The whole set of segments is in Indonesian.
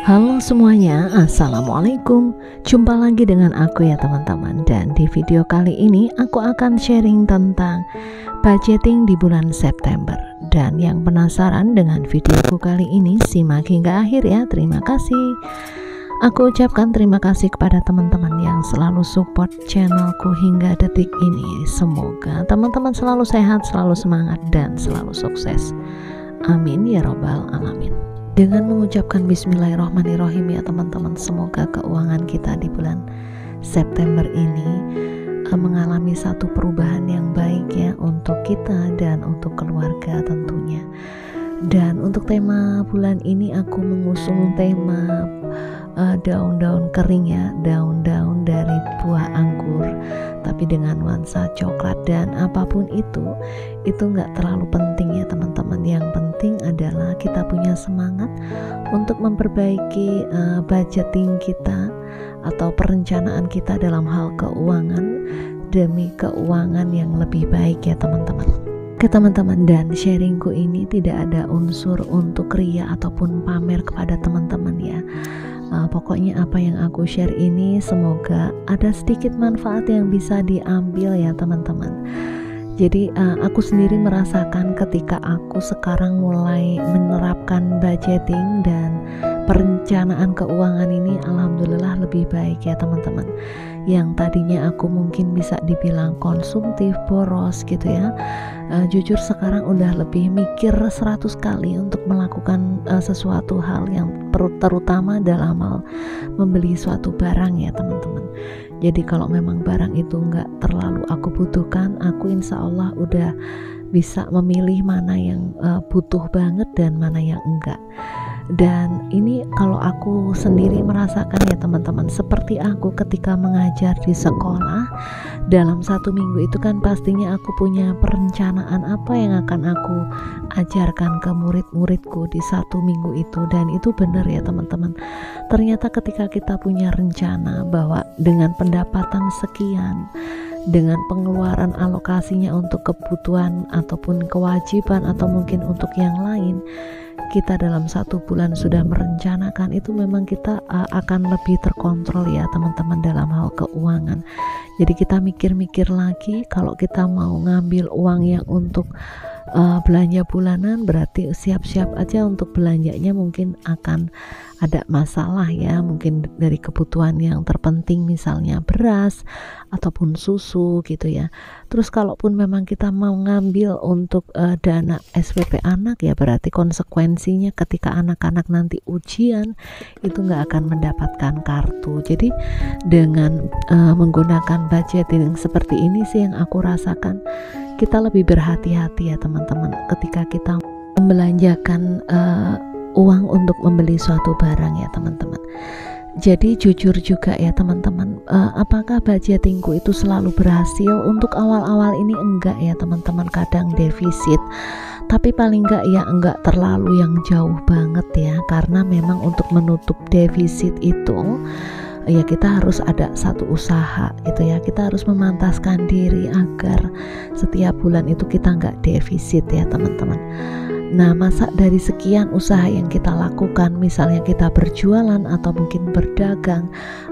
Halo semuanya, Assalamualaikum. Jumpa lagi dengan aku ya teman-teman. Dan di video kali ini aku akan sharing tentang budgeting di bulan September. Dan yang penasaran dengan videoku kali ini, simak hingga akhir ya. Terima kasih. Aku ucapkan terima kasih kepada teman-teman yang selalu support channelku hingga detik ini. Semoga teman-teman selalu sehat, selalu semangat, dan selalu sukses. Amin ya robbal alamin. Dengan mengucapkan bismillahirrahmanirrahim ya teman-teman, semoga keuangan kita di bulan September ini mengalami satu perubahan yang baik ya untuk kita dan untuk keluarga tentunya. Dan untuk tema bulan ini aku mengusung tema daun-daun kering ya, daun-daun dari buah anggur tapi dengan nuansa coklat. Dan apapun itu nggak terlalu penting ya teman-teman. Yang penting adalah kita punya semangat untuk memperbaiki budgeting kita atau perencanaan kita dalam hal keuangan demi keuangan yang lebih baik ya teman-teman. Oke teman-teman, dan sharingku ini tidak ada unsur untuk ria ataupun pamer kepada teman-teman ya. Pokoknya apa yang aku share ini semoga ada sedikit manfaat yang bisa diambil ya teman-teman. Jadi aku sendiri merasakan ketika aku sekarang mulai menerapkan budgeting dan perencanaan keuangan ini, alhamdulillah lebih baik ya teman-teman. Yang tadinya aku mungkin bisa dibilang konsumtif, boros gitu ya, jujur sekarang udah lebih mikir 100 kali untuk melakukan sesuatu hal yang terutama dalam hal membeli suatu barang ya teman-teman. Jadi kalau memang barang itu nggak terlalu aku butuhkan, aku insya Allah udah bisa memilih mana yang butuh banget dan mana yang enggak. Dan ini kalau aku sendiri merasakan ya teman-teman, seperti aku ketika mengajar di sekolah, dalam 1 minggu itu kan pastinya aku punya perencanaan apa yang akan aku ajarkan ke murid-muridku di 1 minggu itu. Dan itu benar ya teman-teman, ternyata ketika kita punya rencana bahwa dengan pendapatan sekian, dengan pengeluaran alokasinya untuk kebutuhan ataupun kewajiban atau mungkin untuk yang lain, kita dalam 1 bulan sudah merencanakan, itu memang kita akan lebih terkontrol ya teman-teman dalam hal keuangan. Jadi kita mikir-mikir lagi, kalau kita mau ngambil uang yang untuk belanja bulanan, berarti siap-siap aja untuk belanjanya mungkin akan ada masalah ya, mungkin dari kebutuhan yang terpenting misalnya beras ataupun susu gitu ya. Terus kalaupun memang kita mau ngambil untuk dana SPP anak ya, berarti konsekuensinya ketika anak-anak nanti ujian itu nggak akan mendapatkan kartu. Jadi dengan menggunakan budgeting seperti ini sih yang aku rasakan kita lebih berhati-hati ya teman-teman ketika kita membelanjakan uang untuk membeli suatu barang ya teman-teman. Jadi jujur juga ya teman-teman, apakah budgetingku itu selalu berhasil? Untuk awal-awal ini enggak ya teman-teman, kadang defisit, tapi paling enggak ya enggak terlalu yang jauh banget ya, karena memang untuk menutup defisit itu ya kita harus ada satu usaha gitu ya, kita harus memantaskan diri agar setiap bulan itu kita nggak defisit ya teman-teman. Nah, masa dari sekian usaha yang kita lakukan, misalnya kita berjualan atau mungkin berdagang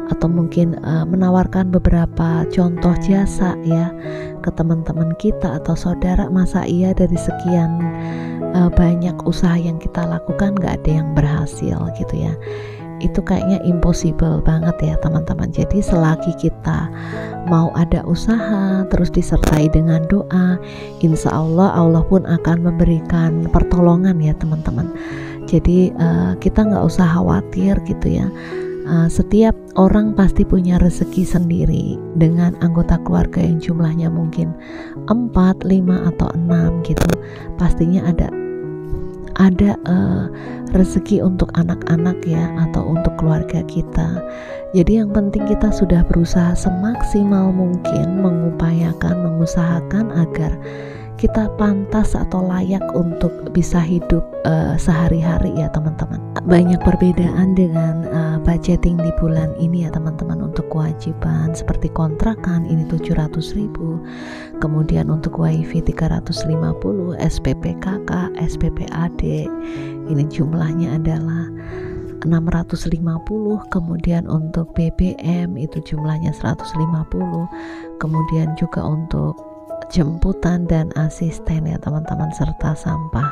atau mungkin menawarkan beberapa contoh jasa ya ke teman-teman kita atau saudara, masa iya dari sekian banyak usaha yang kita lakukan nggak ada yang berhasil gitu ya? Itu kayaknya impossible banget ya teman-teman. Jadi selagi kita mau ada usaha terus disertai dengan doa, insya Allah Allah pun akan memberikan pertolongan ya teman-teman. Jadi kita nggak usah khawatir gitu ya. Setiap orang pasti punya rezeki sendiri dengan anggota keluarga yang jumlahnya mungkin 4, 5 atau 6 gitu. Pastinya ada rezeki untuk anak-anak ya atau untuk keluarga kita. Jadi yang penting kita sudah berusaha semaksimal mungkin mengusahakan agar kita pantas atau layak untuk bisa hidup sehari-hari ya teman-teman. Banyak perbedaan dengan budgeting di bulan ini ya teman-teman. Untuk kewajiban seperti kontrakan ini 700.000, kemudian untuk wifi 350, SPP KK, SPP AD ini jumlahnya adalah 650, kemudian untuk BBM itu jumlahnya 150, kemudian juga untuk jemputan dan asisten ya teman-teman, serta sampah.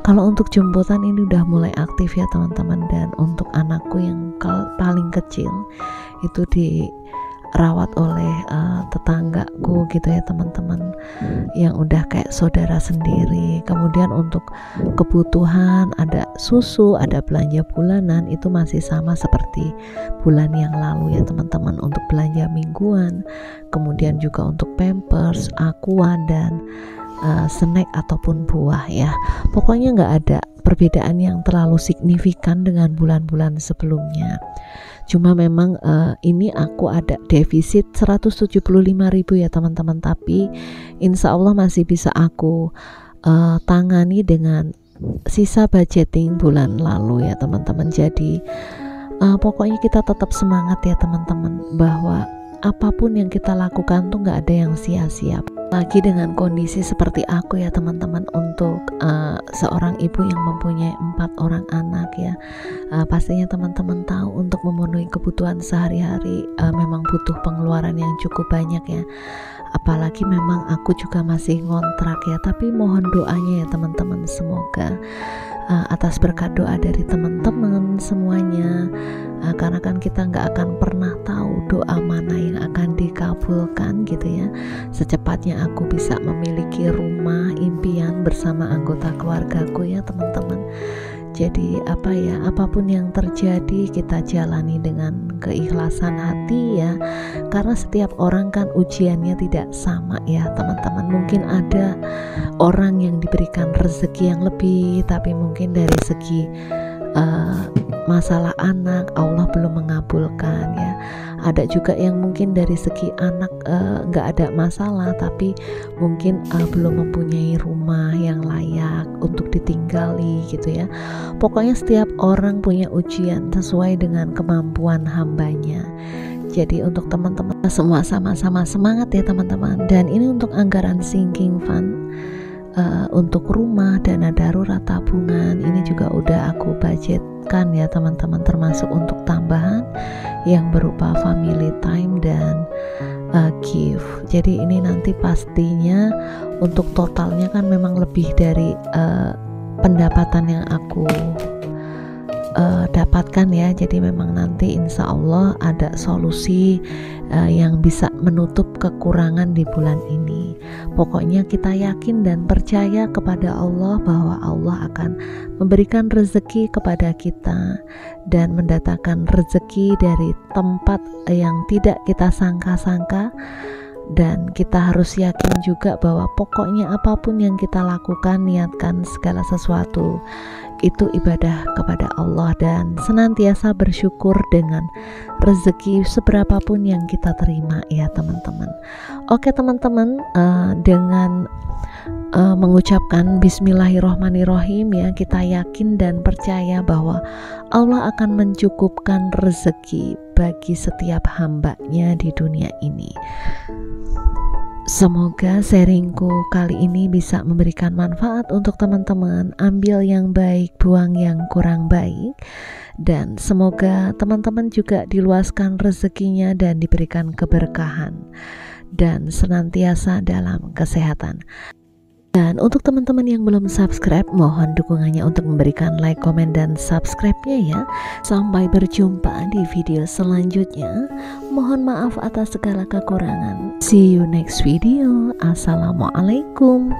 Kalau untuk jemputan ini udah mulai aktif ya teman-teman, dan untuk anakku yang paling kecil itu dirawat oleh tetanggaku gitu ya teman-teman, yang udah kayak saudara sendiri. Kemudian untuk kebutuhan ada susu, ada belanja bulanan, itu masih sama seperti bulan yang lalu ya teman-teman, untuk belanja mingguan, kemudian juga untuk pampers, aqua, dan snack ataupun buah ya. Pokoknya nggak ada perbedaan yang terlalu signifikan dengan bulan-bulan sebelumnya. Cuma memang ini aku ada defisit 175.000 ya teman-teman, tapi insya Allah masih bisa aku tangani dengan sisa budgeting bulan lalu ya teman-teman. Jadi pokoknya kita tetap semangat ya teman-teman, bahwa apapun yang kita lakukan tuh nggak ada yang sia-sia. Lagi dengan kondisi seperti aku ya teman-teman, untuk seorang ibu yang mempunyai 4 orang anak ya, pastinya teman-teman tahu untuk memenuhi kebutuhan sehari-hari memang butuh pengeluaran yang cukup banyak ya. Apalagi memang aku juga masih ngontrak ya, tapi mohon doanya ya teman-teman, semoga atas berkat doa dari teman-teman semuanya, karena kan kita nggak akan pernah tahu doa mana yang akan dikabulkan gitu ya. Secepatnya aku bisa memiliki rumah impian bersama anggota keluargaku ya teman-teman. Jadi apapun yang terjadi kita jalani dengan keikhlasan hati ya, karena setiap orang kan ujiannya tidak sama ya teman-teman. Mungkin ada orang yang diberikan rezeki yang lebih, tapi mungkin dari segi masalah anak Allah belum mengabulkan ya. Ada juga yang mungkin dari segi anak nggak ada masalah, tapi mungkin belum mempunyai rumah yang layak untuk ditinggali gitu ya. Pokoknya setiap orang punya ujian sesuai dengan kemampuan hambanya. Jadi untuk teman-teman semua sama-sama semangat ya teman-teman. Dan ini untuk anggaran sinking fund, untuk rumah, dana darurat, tabungan, ini juga udah aku budgetkan ya teman-teman, termasuk untuk tambahan yang berupa family time dan gift. Jadi ini nanti pastinya untuk totalnya kan memang lebih dari pendapatan yang aku dapatkan ya. Jadi memang nanti insya Allah ada solusi yang bisa menutup kekurangan di bulan ini. Pokoknya kita yakin dan percaya kepada Allah bahwa Allah akan memberikan rezeki kepada kita dan mendatangkan rezeki dari tempat yang tidak kita sangka-sangka. Dan kita harus yakin juga bahwa pokoknya apapun yang kita lakukan, niatkan segala sesuatu itu ibadah kepada Allah, dan senantiasa bersyukur dengan rezeki seberapapun yang kita terima ya teman-teman. Oke teman-teman, dengan mengucapkan Bismillahirrohmanirrohim ya, kita yakin dan percaya bahwa Allah akan mencukupkan rezeki bagi setiap hambanya di dunia ini. Semoga sharingku kali ini bisa memberikan manfaat untuk teman-teman. Ambil yang baik, buang yang kurang baik. Dan semoga teman-teman juga diluaskan rezekinya dan diberikan keberkahan dan senantiasa dalam kesehatan. Dan untuk teman-teman yang belum subscribe, mohon dukungannya untuk memberikan like, komen, dan subscribe-nya ya. Sampai berjumpa di video selanjutnya. Mohon maaf atas segala kekurangan. See you next video. Assalamualaikum.